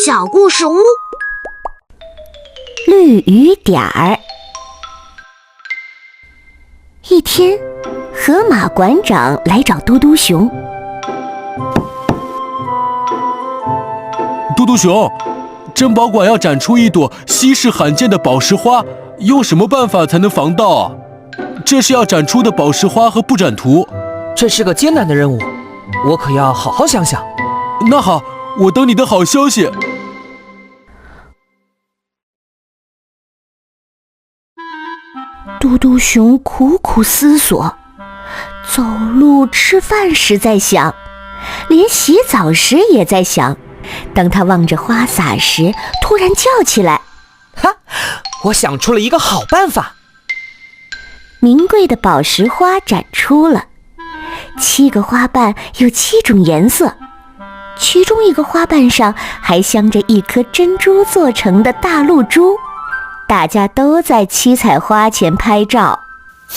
小故事屋，绿雨点儿。一天，河马馆长来找嘟嘟熊。嘟嘟熊，珍宝馆要展出一朵稀世罕见的宝石花，用什么办法才能防盗啊？这是要展出的宝石花和布展图。这是个艰难的任务，我可要好好想想。那好，我等你的好消息。嘟嘟熊苦苦思索，走路吃饭时在想，连洗澡时也在想。当他望着花洒时，突然叫起来：哈，我想出了一个好办法。名贵的宝石花展出了，7个花瓣有7种颜色，其中一个花瓣上还镶着一颗珍珠做成的大露珠。大家都在七彩花前拍照。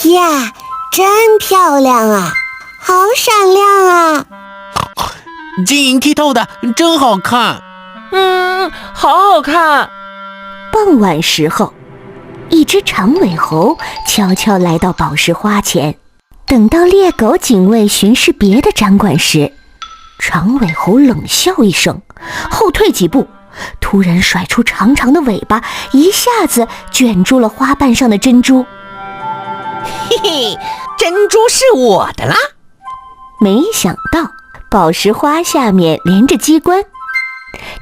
呀，真漂亮啊，好闪亮啊，晶莹剔透的，真好看。好好看。傍晚时候，一只长尾猴悄悄来到宝石花前。等到猎狗警卫巡视别的展馆时，长尾猴冷笑一声，后退几步，突然甩出长长的尾巴，一下子卷住了花瓣上的珍珠。嘿嘿，珍珠是我的啦！没想到宝石花下面连着机关，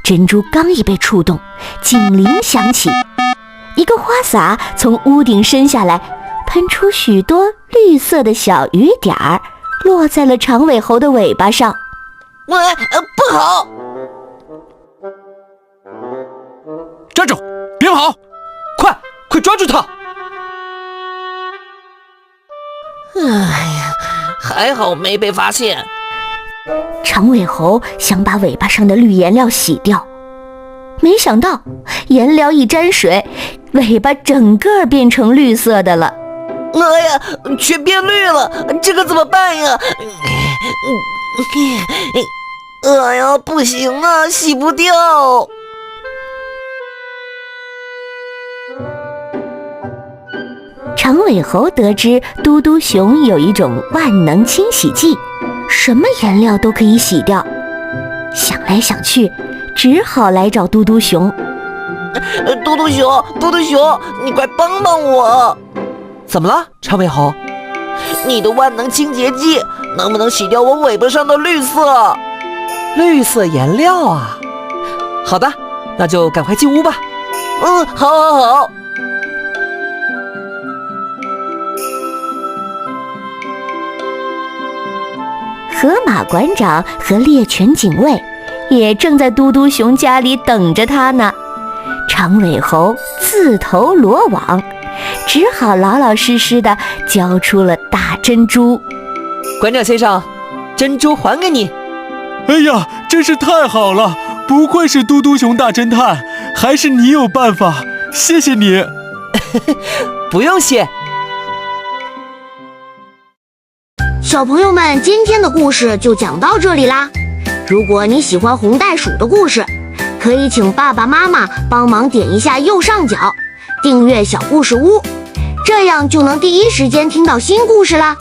珍珠刚一被触动，警铃响起，一个花洒从屋顶伸下来，喷出许多绿色的小雨点儿，落在了长尾猴的尾巴上。不好！站住，别跑！快抓住他！哎呀，还好没被发现。长尾猴想把尾巴上的绿颜料洗掉，没想到颜料一沾水，尾巴整个变成绿色的了。哎呀，全变绿了，这可怎么办呀？哎呀，不行啊，洗不掉。长尾猴得知嘟嘟熊有一种万能清洗剂，什么颜料都可以洗掉。想来想去，只好来找嘟嘟熊。嘟嘟熊，你快帮帮我！怎么了，长尾猴？你的万能清洁剂能不能洗掉我尾巴上的绿色？绿色颜料啊！好的，那就赶快进屋吧。好。河马馆长和猎犬警卫也正在嘟嘟熊家里等着他呢。长尾猴自投罗网，只好老老实实的交出了大珍珠。馆长先生，珍珠还给你。哎呀，真是太好了，不愧是嘟嘟熊大侦探，还是你有办法，谢谢你。不用谢。小朋友们，今天的故事就讲到这里啦。如果你喜欢红袋鼠的故事，可以请爸爸妈妈帮忙点一下右上角订阅小故事屋，这样就能第一时间听到新故事啦。